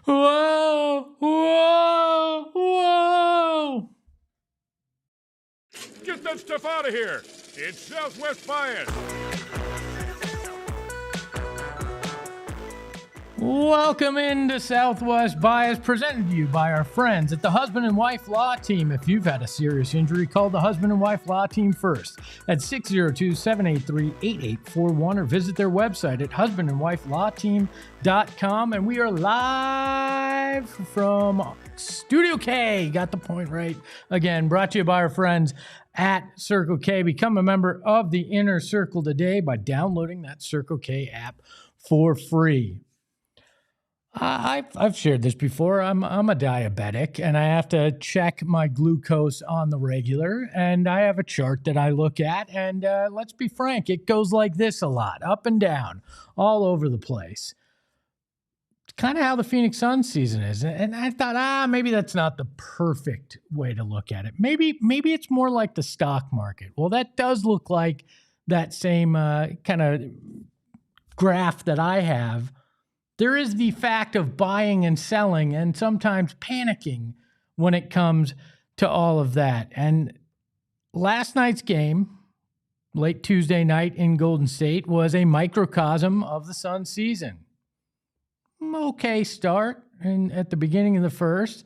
Whoa, whoa, whoa. Get that stuff out of here. It's Southwest Bias. Welcome into Southwest Bias, presented to you by our friends at the Husband and Wife Law Team. If you've had a serious injury, call the Husband and Wife Law Team first at 602-783-8841 or visit their website at husbandandwifelawteam.com. And we are live from Studio K. Got the point right. Again, brought to you by our friends at Circle K. Become a member of the Inner Circle today by downloading that Circle K app for free. I've shared this before. I'm a diabetic, and I have to check my glucose on the regular, and I have a chart that I look at, and let's be frank, it goes like this a lot, up and down, all over the place. It's kind of how the Phoenix Suns season is, and I thought, maybe that's not the perfect way to look at it. Maybe it's more like the stock market. Well, that does look like that same kind of graph that I have. There is the fact of buying and selling and sometimes panicking when it comes to all of that. And last night's game, late Tuesday night in Golden State, was a microcosm of the Suns season. Okay start at the beginning of the first.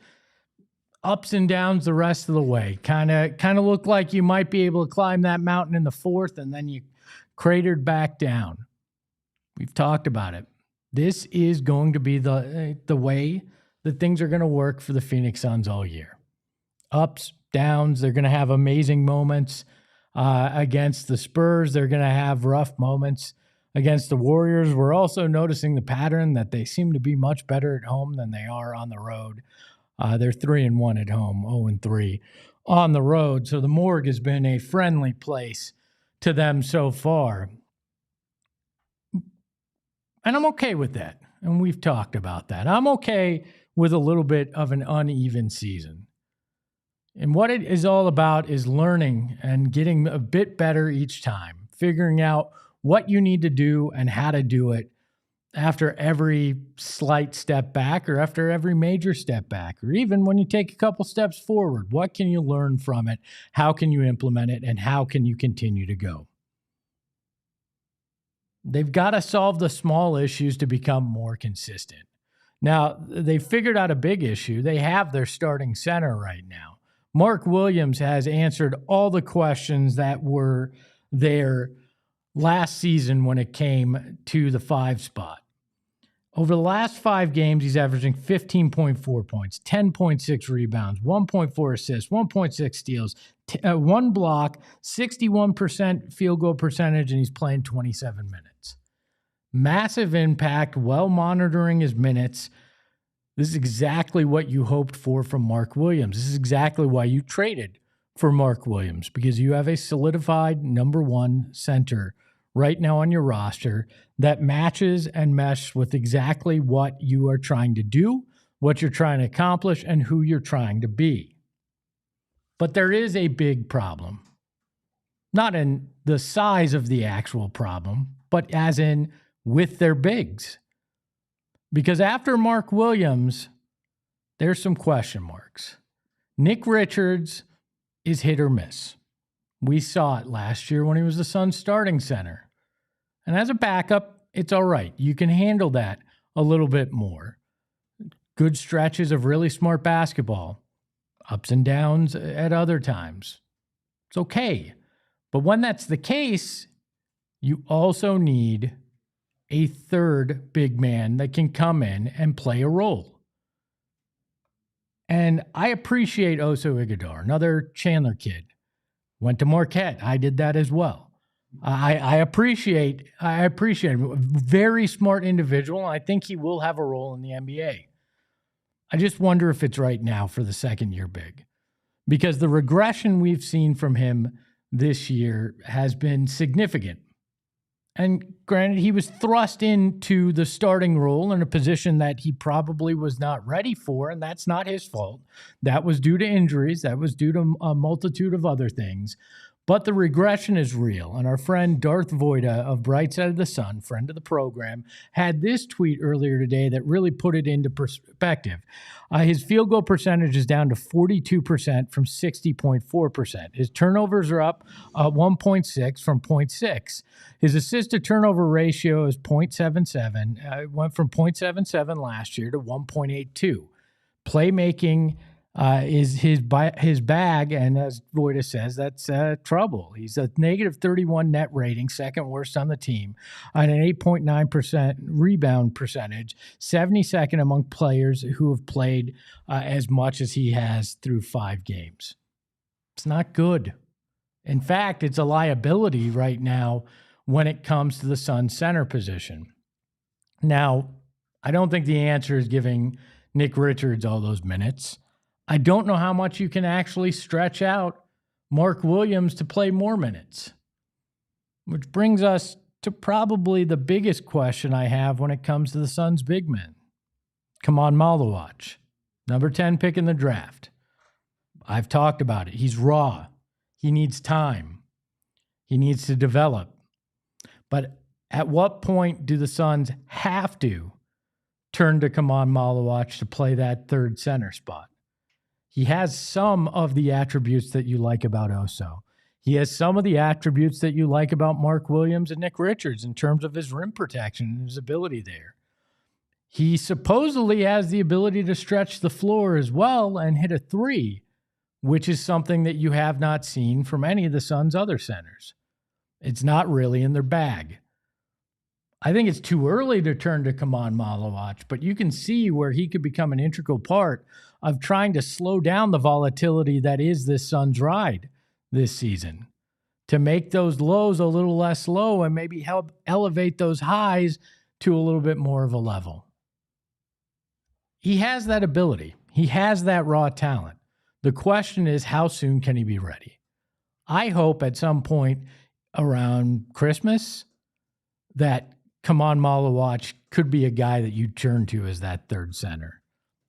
Ups and downs the rest of the way. Kind of looked like you might be able to climb that mountain in the fourth, and then you cratered back down. We've talked about it. This is going to be the way that things are going to work for the Phoenix Suns all year. Ups, downs, they're going to have amazing moments against the Spurs. They're going to have rough moments against the Warriors. We're also noticing the pattern that they seem to be much better at home than they are on the road. They're 3-1 at home, 0-3 on the road. So the morgue has been a friendly place to them so far. And I'm okay with that. And we've talked about that. I'm okay with a little bit of an uneven season. And what it is all about is learning and getting a bit better each time, figuring out what you need to do and how to do it after every slight step back or after every major step back, or even when you take a couple steps forward. What can you learn from it? How can you implement it? And how can you continue to go? They've got to solve the small issues to become more consistent. Now, they figured out a big issue. They have their starting center right now. Mark Williams has answered all the questions that were there last season when it came to the 5 spot. Over the last 5 games, he's averaging 15.4 points, 10.6 rebounds, 1.4 assists, 1.6 steals, 1 block, 61% field goal percentage, and he's playing 27 minutes. Massive impact, well monitoring his minutes. This is exactly what you hoped for from Mark Williams. This is exactly why you traded for Mark Williams, because you have a solidified number 1 center right now on your roster that matches and meshes with exactly what you are trying to do, what you're trying to accomplish, and who you're trying to be. But there is a big problem. Not in the size of the actual problem, but as in with their bigs. Because after Mark Williams, there's some question marks. Nick Richards is hit or miss. We saw it last year when he was the Suns' starting center. And as a backup, it's all right. You can handle that a little bit more. Good stretches of really smart basketball. Ups and downs at other times. It's okay. But when that's the case, you also need a third big man that can come in and play a role. And I appreciate Oso Ighodaro, another Chandler kid. Went to Marquette. I did that as well. I appreciate him. Very smart individual. I think he will have a role in the NBA. I just wonder if it's right now for the second-year big, because the regression we've seen from him this year has been significant. And granted, he was thrust into the starting role in a position that he probably was not ready for, and that's not his fault. That was due to injuries. That was due to a multitude of other things. But the regression is real. And our friend Darth Voida of Bright Side of the Sun, friend of the program, had this tweet earlier today that really put it into perspective. His field goal percentage is down to 42% from 60.4%. His turnovers are up 1.6 from 0.6. His assist to turnover ratio is 0.77. It went from 0.77 last year to 1.82. Playmaking is his bag, and as Voida says, that's trouble. He's a negative 31 net rating, second worst on the team, and an 8.9% rebound percentage, 72nd among players who have played as much as he has through 5 games. It's not good. In fact, it's a liability right now when it comes to the Suns center position. Now, I don't think the answer is giving Nick Richards all those minutes. I don't know how much you can actually stretch out Mark Williams to play more minutes, which brings us to probably the biggest question I have when it comes to the Suns' big men. Khaman Maluach, number 10 pick in the draft. I've talked about it. He's raw. He needs time. He needs to develop. But at what point do the Suns have to turn to Khaman Maluach to play that third center spot? He has some of the attributes that you like about Oso. He has some of the attributes that you like about Mark Williams and Nick Richards in terms of his rim protection and his ability there. He supposedly has the ability to stretch the floor as well and hit a 3, which is something that you have not seen from any of the Suns' other centers. It's not really in their bag. I think it's too early to turn to Khaman Maluach, but you can see where he could become an integral part of trying to slow down the volatility that is this Suns ride this season, to make those lows a little less low and maybe help elevate those highs to a little bit more of a level. He has that ability. He has that raw talent. The question is, how soon can he be ready? I hope at some point around Christmas that Khaman Maluach could be a guy that you turn to as that third center.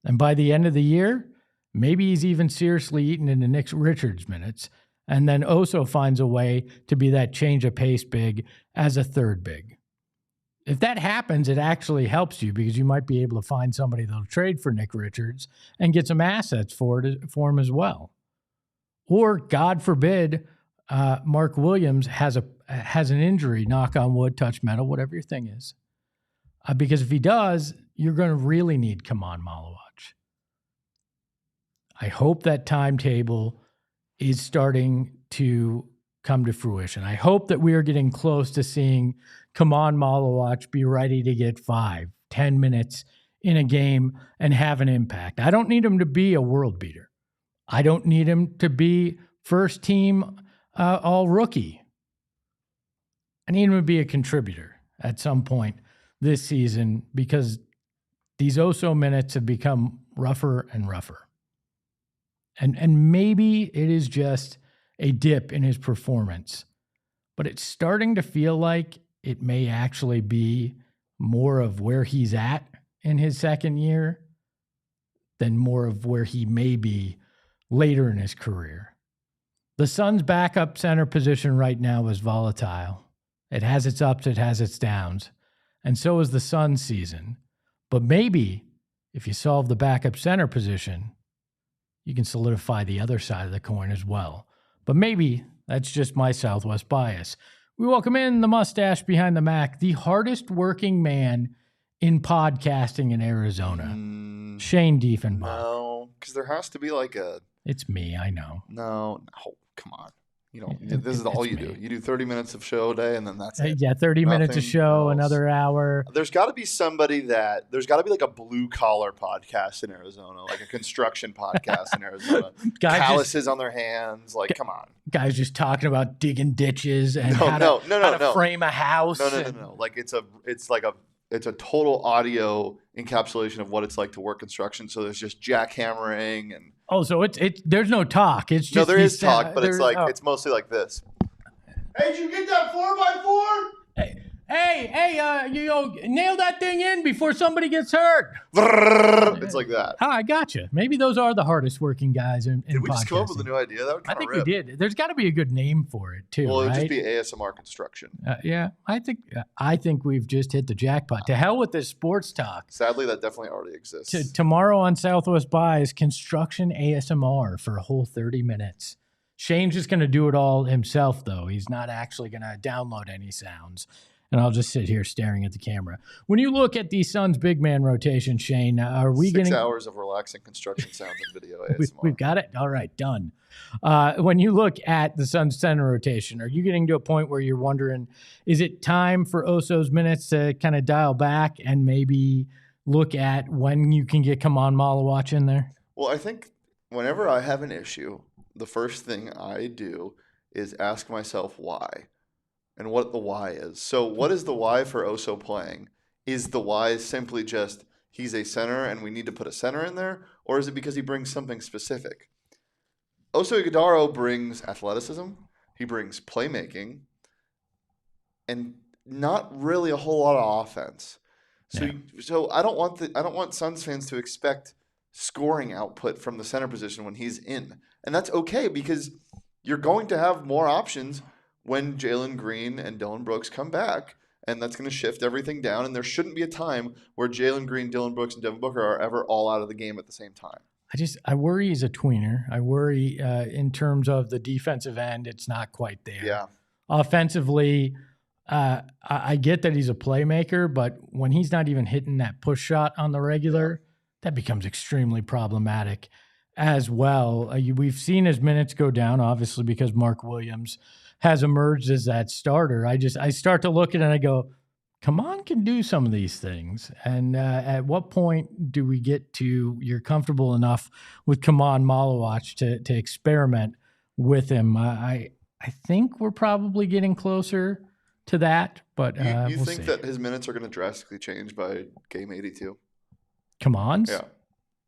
And by the end of the year, maybe he's even seriously eaten into Nick Richards minutes. And then Oso finds a way to be that change of pace big as a third big. If that happens, it actually helps you because you might be able to find somebody that'll trade for Nick Richards and get some assets for him as well. Or, God forbid, Mark Williams has an injury, knock on wood, touch metal, whatever your thing is. Because if he does, you're going to really need Khaman Maluach. I hope that timetable is starting to come to fruition. I hope that we are getting close to seeing Khaman Maluach be ready to get 5, 10 minutes in a game and have an impact. I don't need him to be a world beater. I don't need him to be first team all rookie. I need him to be a contributor at some point this season because these Oso minutes have become rougher and rougher. And maybe it is just a dip in his performance, but it's starting to feel like it may actually be more of where he's at in his second year than more of where he may be later in his career. The Suns' backup center position right now is volatile. It has its ups, it has its downs, and so is the Suns' season. But maybe if you solve the backup center position, you can solidify the other side of the coin as well. But maybe that's just my Southwest bias. We welcome in the mustache behind the Mac, the hardest working man in podcasting in Arizona, Shane Diefenbach. No, because there has to be like a... It's me, I know. No, come on. You know, this is all you do. You do 30 minutes of show a day, and then that's it. Yeah, 30 minutes of show, else. Another hour. There's got to be there's got to be like a blue-collar podcast in Arizona, like a construction podcast in Arizona. Calluses on their hands, like, come on. Guys just talking about digging ditches and how to frame a house. No. Like it's it's a total audio encapsulation of what it's like to work construction. So there's just jackhammering and so there's no talk. It's just there is talk, but it's like it's mostly like this. Hey, did you get that 4x4? Hey, you nail that thing in before somebody gets hurt. It's like that. I gotcha. Maybe those are the hardest working guys in Did we podcasting. just come up with a new idea? That would I think rip. we did. There's got to be a good name for it too. Well, it would right? just be ASMR construction. Yeah, I think we've just hit the jackpot. To hell with this sports talk. Sadly, that definitely already exists. Tomorrow on Southwest By is construction ASMR for a whole 30 minutes. Shane's just going to do it all himself, though. He's not actually going to download any sounds. And I'll just sit here staring at the camera. When you look at the Suns' big man rotation, Shane, are we getting 6 hours of relaxing construction sounds and video ASMR? We've got it. All right, done. When you look at the Suns' center rotation, are you getting to a point where you're wondering, is it time for Oso's minutes to kind of dial back and maybe look at when you can get Khaman Maluach in there? Well, I think whenever I have an issue, the first thing I do is ask myself why. And what the why is. So what is the why for Oso playing? Is the why simply just he's a center and we need to put a center in there? Or is it because he brings something specific? Oso Ighodaro brings athleticism. He brings playmaking. And not really a whole lot of offense. So I don't want Suns fans to expect scoring output from the center position when he's in. And that's okay because you're going to have more options when Jalen Green and Dillon Brooks come back, and that's going to shift everything down. And there shouldn't be a time where Jalen Green, Dillon Brooks, and Devin Booker are ever all out of the game at the same time. I worry he's a tweener. I worry in terms of the defensive end, it's not quite there. Yeah. Offensively, I get that he's a playmaker, but when he's not even hitting that push shot on the regular, that becomes extremely problematic as well. We've seen his minutes go down, obviously, because Mark Williams has emerged as that starter. I start to look at it and I go, Khaman can do some of these things. And at what point do we get to you're comfortable enough with Khaman Maluach to experiment with him? I think we're probably getting closer to that, but you we'll think see. that his minutes are going to drastically change by game 82? Khaman's? Yeah.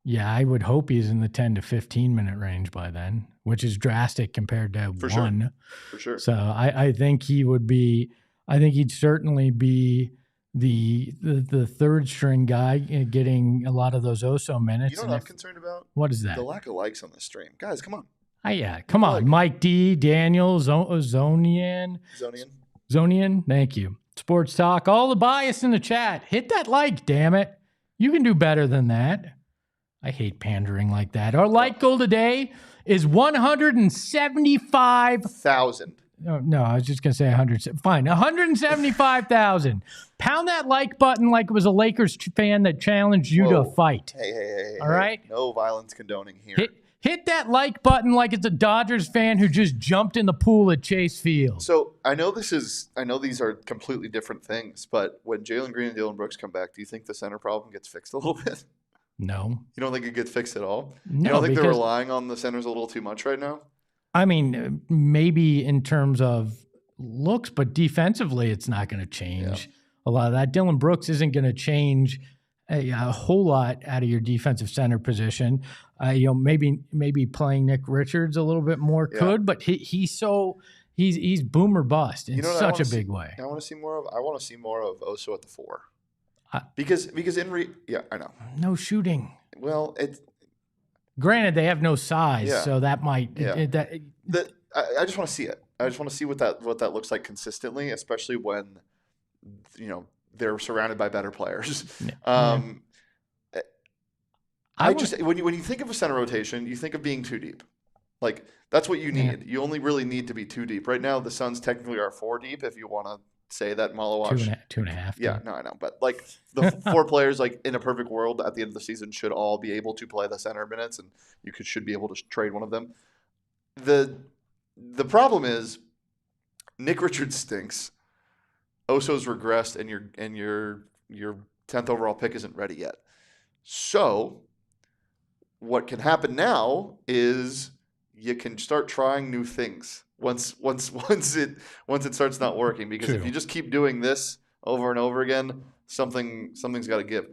Yeah, I would hope he's in the 10 to 15 minute range by then, which is drastic compared to For one. Sure. For sure. So I think he would be. I think he'd certainly be the third string guy getting a lot of those Oso minutes. You know what I'm concerned about? What is that? The lack of likes on this stream. Guys, come on. Yeah, come on. Mike D, Daniel, Zonian. Thank you. Sports Talk. All the bias in the chat. Hit that like, damn it. You can do better than that. I hate pandering like that. Our like goal today is 175,000. No, I was just going to say 100. Fine, 175,000. Pound that like button like it was a Lakers fan that challenged you to a fight. Hey. All right? No violence condoning here. Hit that like button like it's a Dodgers fan who just jumped in the pool at Chase Field. So I know these are completely different things, but when Jalen Green and Dillon Brooks come back, do you think the center problem gets fixed a little bit? No. You don't think it gets fixed at all? No, you don't think they're relying on the centers a little too much right now? I mean, maybe in terms of looks, but defensively, it's not going to change a lot of that. Dillon Brooks isn't going to change a whole lot out of your defensive center position. Maybe playing Nick Richards a little bit more could, but he's boom or bust in such a big way. I want to see more of Oso at the 4. Because I know. No shooting. Well, granted they have no size, so that might. I just want to see it. I just want to see what that looks like consistently, especially when they're surrounded by better players. When you think of a center rotation, you think of being too deep. Like that's what you need. You only really need to be 2 deep. Right now, the Suns technically are 4 deep. If you want to say that Maluach 2.5. Yeah, no, I know, but like the 4 players, like in a perfect world, at the end of the season, should all be able to play the center minutes, and you should be able to trade one of them. The problem is Nick Richards stinks. Oso's regressed, and your 10th overall pick isn't ready yet. So what can happen now is you can start trying new things once it starts not working, because if you just keep doing this over and over again, something's got to give.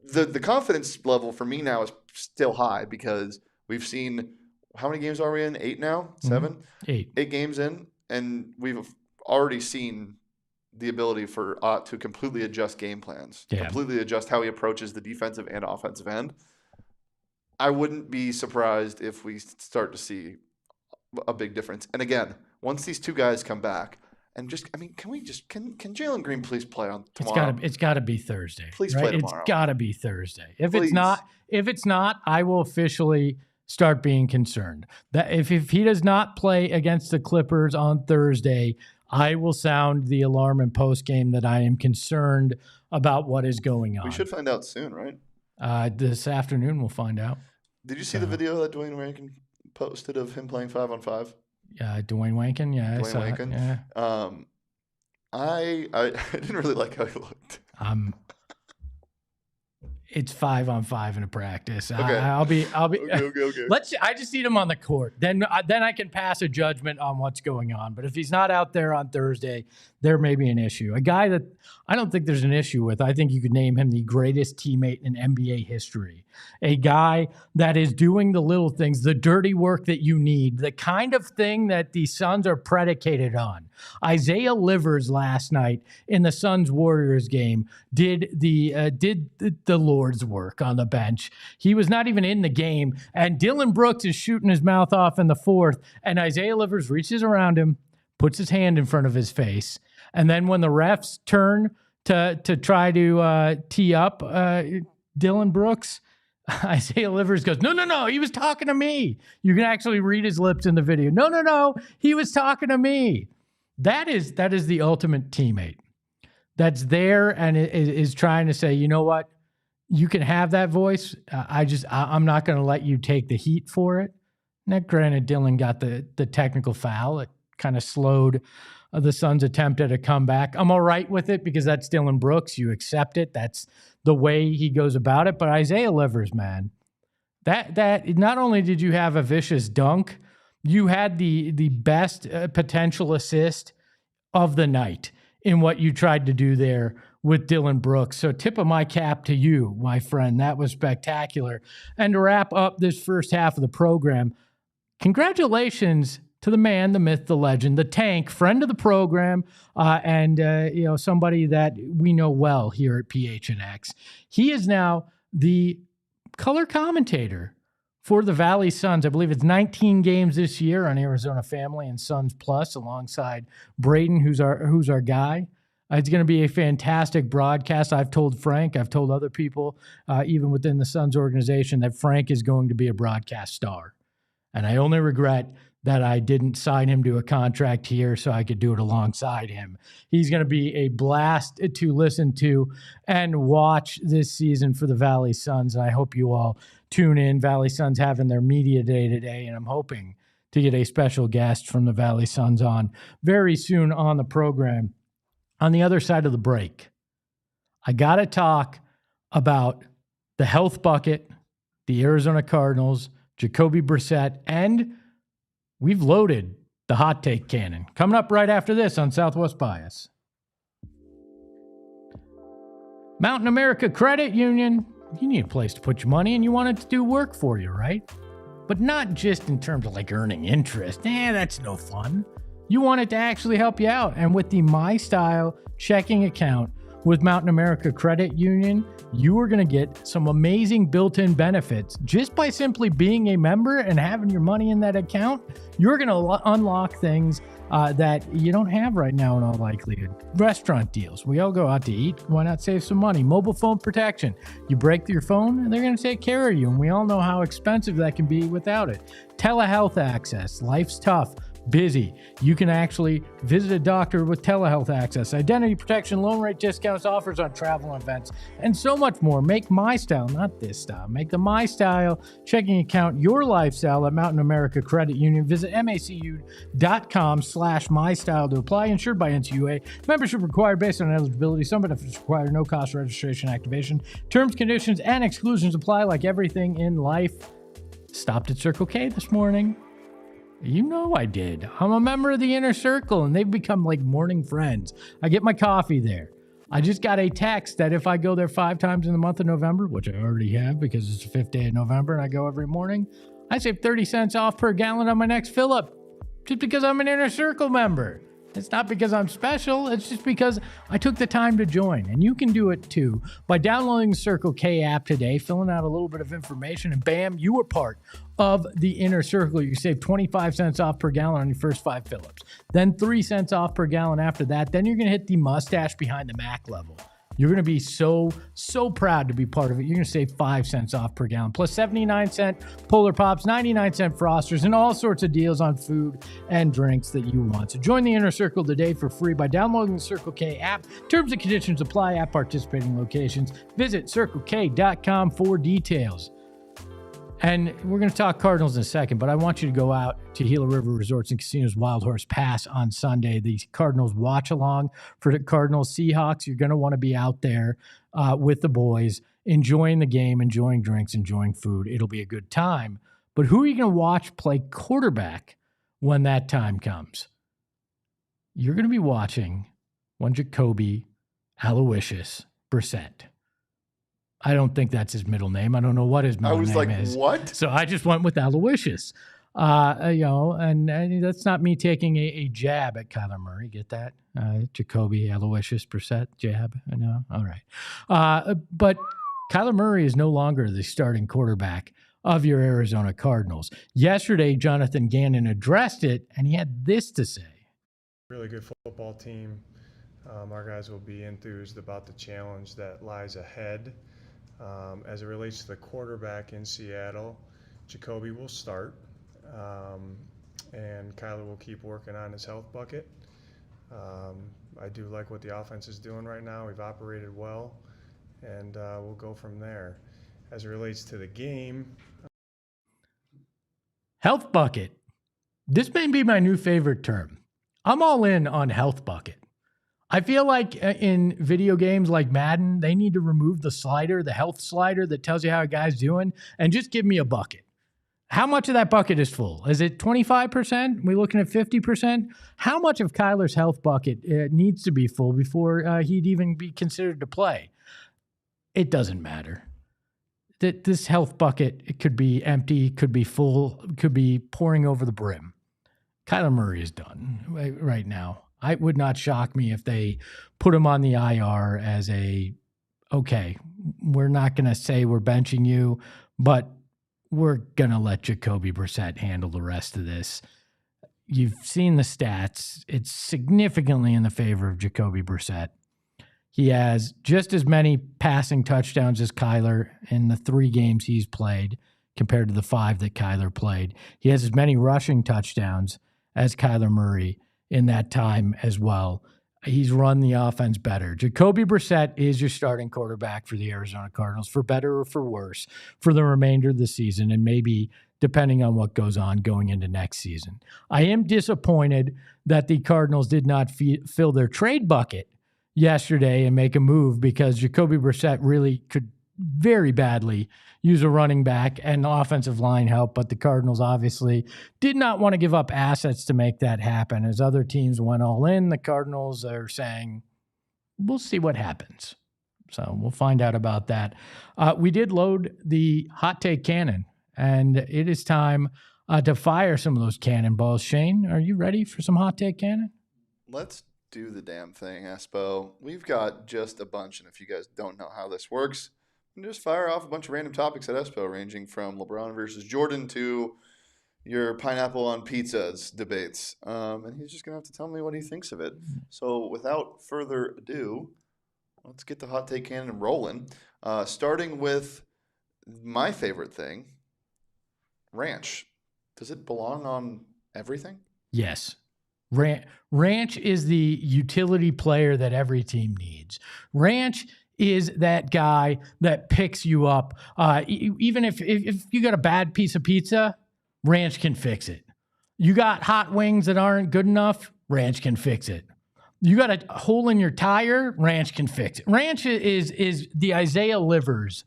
The confidence level for me now is still high because we've seen, how many games are we in? 8 now? 7? 8. 8 games in, and we've already seen the ability for Ott to completely adjust game plans, completely adjust how he approaches the defensive and offensive end. I wouldn't be surprised if we start to see a big difference. And again, once these two guys come back, and can Jalen Green please play on tomorrow? It's got to be Thursday. Please right? play tomorrow. It's got to be Thursday. If Please. it's not, I will officially start being concerned. That if he does not play against the Clippers on Thursday, I will sound the alarm in post game that I am concerned about what is going on. We should find out soon, right? This afternoon we'll find out. Did you see the video that Dwayne Rankin posted of him playing 5-on-5? Dwayne Wankin, yeah, I saw Wankin. it, yeah. I didn't really like how he looked. It's 5-on-5 in a practice. Okay. I'll be. Okay. I just need him on the court. Then I can pass a judgment on what's going on. But if he's not out there on Thursday, there may be an issue. A guy that I don't think there's an issue with. I think you could name him the greatest teammate in NBA history. A guy that is doing the little things, the dirty work that you need, the kind of thing that the Suns are predicated on. Isaiah Livers last night in the Suns-Warriors game did the Lord's work on the bench. He was not even in the game, and Dylan Brooks is shooting his mouth off in the fourth, and Isaiah Livers reaches around him, puts his hand in front of his face, and then when the refs turn to try to tee up Dylan Brooks, Isaiah Livers goes, no, he was talking to me. You can actually read his lips in the video. No, he was talking to me. That is the ultimate teammate that's there and is trying to say, you know what? You can have that voice. I'm not going to let you take the heat for it. Now, granted, Dylan got the technical foul. It kind of slowed the Suns' attempt at a comeback. I'm all right with it because that's Dylan Brooks. You accept it. That's the way he goes about it. But Isaiah Livers, man, that not only did you have a vicious dunk, you had the best potential assist of the night in what you tried to do there with Dylan Brooks. So tip of my cap to you, my friend. That was spectacular. And to wrap up this first half of the program, congratulations to the man, the myth, the legend, the Tank, friend of the program, and somebody that we know well here at PHNX. He is now the color commentator for the Valley Suns. I believe it's 19 games this year on Arizona Family and Suns Plus, alongside Braden, who's our guy. It's going to be a fantastic broadcast. I've told Frank, I've told other people, even within the Suns organization, that Frank is going to be a broadcast star. And I only regret that I didn't sign him to a contract here so I could do it alongside him. He's going to be a blast to listen to and watch this season for the Valley Suns. And I hope you all tune in. Valley Suns having their media day today, and I'm hoping to get a special guest from the Valley Suns on very soon on the program. On the other side of the break, I got to talk about the health bucket, the Arizona Cardinals, Jacoby Brissett, and we've loaded the hot take cannon. Coming up right after this on Southwest Bias. Mountain America Credit Union. You need a place to put your money and you want it to do work for you, right? But not just in terms of like earning interest. That's no fun. You want it to actually help you out. And with the My Style checking account with Mountain America Credit Union, you are going to get some amazing built-in benefits just by simply being a member and having your money in that account. You're going to unlock things that you don't have right now in all likelihood. Restaurant deals. We all go out to eat. Why not save some money? Mobile phone protection. You break your phone, they're going to take care of you. And we all know how expensive that can be without it. Telehealth access. Life's tough. Busy. You can actually visit a doctor with telehealth access, identity protection, loan rate discounts, offers on travel events, and so much more. Make My Style, not this style, make the My Style checking account your lifestyle at Mountain America Credit Union. Visit macu.com/mystyle to apply. Insured by NCUA. Membership required based on eligibility. Some benefits require no cost registration activation. Terms, conditions, and exclusions apply like everything in life. Stopped at Circle K this morning. You know I did. I'm a member of the Inner Circle, and they've become like morning friends. I get my coffee there. I just got a text that if I go there 5 times in the month of November, which I already have because it's the 5th day of November and I go every morning, I save 30 cents off per gallon on my next fill up just because I'm an Inner Circle member. It's not because I'm special. It's just because I took the time to join. And you can do it too by downloading the Circle K app today, filling out a little bit of information, and bam, you are part of the Inner Circle. You save 25 cents off per gallon on your first 5 fill-ups. Then 3 cents off per gallon after that. Then you're going to hit the mustache behind the Mac level. You're going to be so proud to be part of it. You're going to save 5 cents off per gallon, plus 79-cent Polar Pops, 99-cent Frosters, and all sorts of deals on food and drinks that you want. So join the Inner Circle today for free by downloading the Circle K app. Terms and conditions apply at participating locations. Visit CircleK.com for details. And we're going to talk Cardinals in a second, but I want you to go out to Gila River Resorts and Casinos Wild Horse Pass on Sunday. The Cardinals watch along for the Cardinals Seahawks. You're going to want to be out there with the boys, enjoying the game, enjoying drinks, enjoying food. It'll be a good time. But who are you going to watch play quarterback when that time comes? You're going to be watching one Jacoby Brissett. I don't think that's his middle name. I don't know what his middle name is. I was like, what? So I just went with Aloysius. And that's not me taking a jab at Kyler Murray. Get that? Jacoby Aloysius Brissett jab. I know. All right. But Kyler Murray is no longer the starting quarterback of your Arizona Cardinals. Yesterday, Jonathan Gannon addressed it, and he had this to say. Really good football team. Our guys will be enthused about the challenge that lies ahead. As it relates to the quarterback in Seattle, Jacoby will start, and Kyler will keep working on his health bucket. I do like what the offense is doing right now. We've operated well, and we'll go from there. As it relates to the game, Health bucket. This may be my new favorite term. I'm all in on health bucket. I feel like in video games like Madden, they need to remove the slider, the health slider that tells you how a guy's doing, and just give me a bucket. How much of that bucket is full? Is it 25%? We looking at 50%? How much of Kyler's health bucket needs to be full before he'd even be considered to play? It doesn't matter. This health bucket, it could be empty, could be full, could be pouring over the brim. Kyler Murray is done right now. It would not shock me if they put him on the IR as okay, we're not going to say we're benching you, but we're going to let Jacoby Brissett handle the rest of this. You've seen the stats. It's significantly in the favor of Jacoby Brissett. He has just as many passing touchdowns as Kyler in the 3 games he's played compared to the 5 that Kyler played. He has as many rushing touchdowns as Kyler Murray in that time as well. He's run the offense better. Jacoby Brissett is your starting quarterback for the Arizona Cardinals, for better or for worse, for the remainder of the season, and maybe depending on what goes on going into next season. I am disappointed that the Cardinals did not fill their trade bucket yesterday and make a move, because Jacoby Brissett really could very badly use a running back and offensive line help, but the Cardinals obviously did not want to give up assets to make that happen. As other teams went all in, the Cardinals are saying, we'll see what happens. So we'll find out about that. We did load the hot take cannon, and it is time to fire some of those cannonballs. Shane, are you ready for some hot take cannon? Let's do the damn thing, Espo. We've got just a bunch, and if you guys don't know how this works, you can just fire off a bunch of random topics at Espo, ranging from LeBron versus Jordan to your pineapple on pizzas debates. And he's just going to have to tell me what he thinks of it. So without further ado, let's get the hot take cannon rolling. Starting with my favorite thing, ranch. Does it belong on everything? Yes. Ranch is the utility player that every team needs. Ranch is that guy that picks you up. Even if you got a bad piece of pizza, Ranch can fix it. You got hot wings that aren't good enough, Ranch can fix it. You got a hole in your tire, Ranch can fix it. Ranch is the Isaiah Livers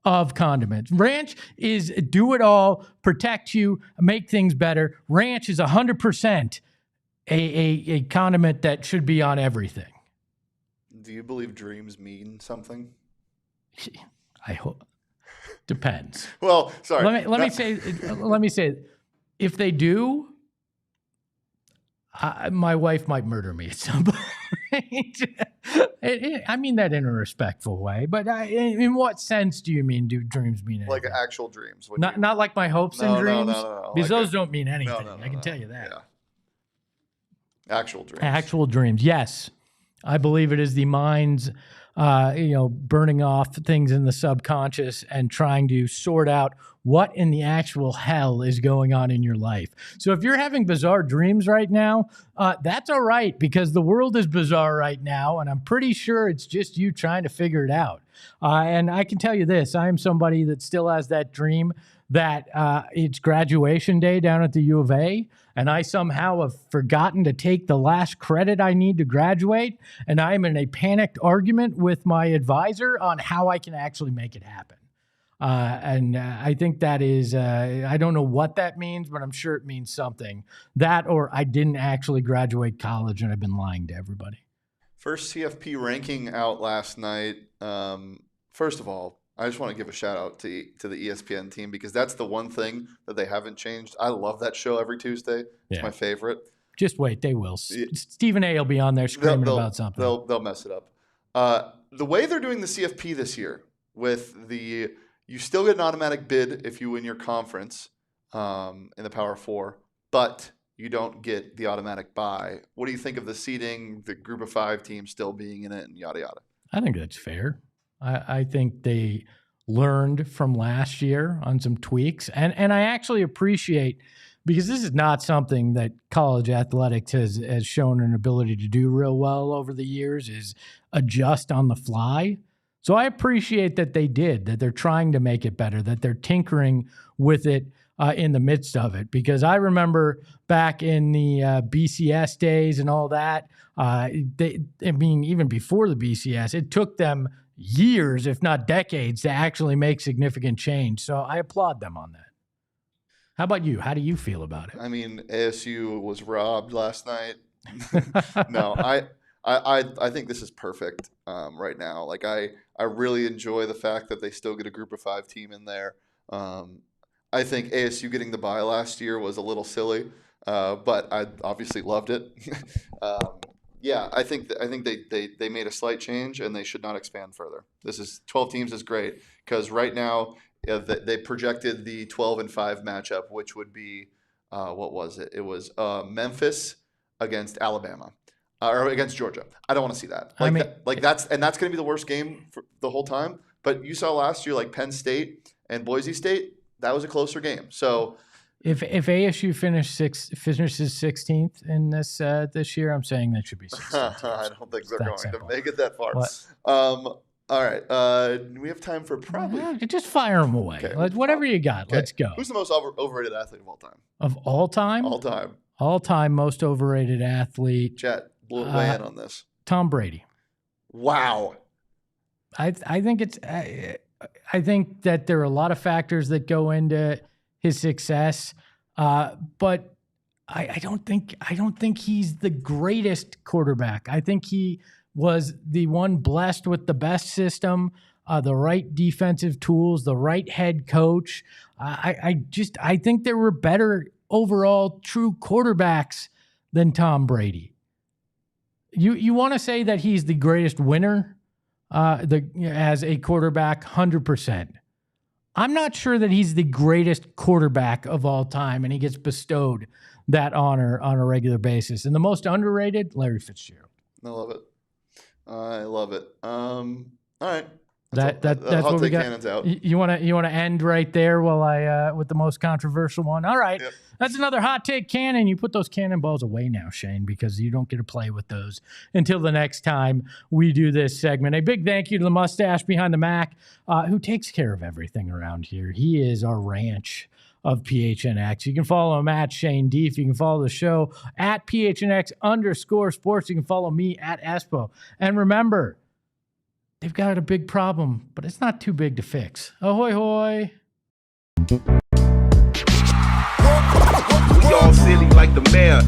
of condiments. Ranch is do it all, protect you, make things better. Ranch is 100% a condiment that should be on everything. Do you believe dreams mean something? I hope. Depends. Well, sorry. Let me say, if they do, my wife might murder me at some point. I mean that in a respectful way, but in what sense do you mean? Do dreams mean anything? Like actual dreams? Not like my hopes and dreams. No. Because those don't mean anything. I can tell you that. Yeah. Actual dreams. Actual dreams. Yes, I believe it is the mind's, burning off things in the subconscious and trying to sort out what in the actual hell is going on in your life. So if you're having bizarre dreams right now, that's all right, because the world is bizarre right now, and I'm pretty sure it's just you trying to figure it out. And I can tell you this, I am somebody that still has that dream that it's graduation day down at the U of A, and I somehow have forgotten to take the last credit I need to graduate, and I'm in a panicked argument with my advisor on how I can actually make it happen. And I think that is, I don't know what that means, but I'm sure it means something. That, or I didn't actually graduate college and I've been lying to everybody. First CFP ranking out last night. First of all, I just want to give a shout out to the ESPN team, because that's the one thing that they haven't changed. I love that show every Tuesday. It's my favorite. Just wait, they will. Stephen A will be on there screaming about something. They'll mess it up. The way they're doing the CFP this year, with you still get an automatic bid if you win your conference in the Power Four, but you don't get the automatic bye. What do you think of the seeding, the group of 5 teams still being in it, and yada yada? I think that's fair. I think they learned from last year on some tweaks. And I actually appreciate, because this is not something that college athletics has shown an ability to do real well over the years, is adjust on the fly. So I appreciate that they did, that they're trying to make it better, that they're tinkering with it in the midst of it. Because I remember back in the BCS days and all that, even before the BCS, it took them years, if not decades, to actually make significant change. So I applaud them on that. How about you? How do you feel about it? I mean, ASU was robbed last night. No, I think this is perfect right now. Like I really enjoy the fact that they still get a group of 5 team in there. I think ASU getting the bye last year was a little silly, but I obviously loved it. Yeah, I think they made a slight change, and they should not expand further. This is 12 teams is great, because right now they projected the 12-5 matchup, which would be what was it? It was Memphis against Alabama. Or against Georgia. I don't want to see that. That's going to be the worst game for the whole time. But you saw last year, like Penn State and Boise State, that was a closer game. So if ASU finishes 16th in this year, I'm saying that should be 16th. I don't think they're going to make it that far. All right. We have time for probably just fire them away. Okay. Whatever you got. Okay. Let's go. Who's the most overrated athlete of all time? Of all time? All time. All time most overrated athlete. Chet. Weigh in on this. Tom Brady. Wow. I think that there are a lot of factors that go into his success, but I don't think he's the greatest quarterback. I think he was the one blessed with the best system, the right defensive tools, the right head coach. I think there were better overall true quarterbacks than Tom Brady. You want to say that he's the greatest winner as a quarterback, 100%. I'm not sure that he's the greatest quarterback of all time, and he gets bestowed that honor on a regular basis. And the most underrated, Larry Fitzgerald. I love it. All right. That's what we got. Out. You want to end right there while I with the most controversial one. All right, yep. That's another hot take cannon. You put those cannonballs away now, Shane, because you don't get to play with those until the next time we do this segment. A big thank you to the mustache behind the Mac, who takes care of everything around here. He is our ranch of PHNX. You can follow him at Shane Deef. You can follow the show at PHNX_sports. You can follow me at Espo. And remember, they've got a big problem, but it's not too big to fix. Ahoy, hoy. We all silly like the mayor.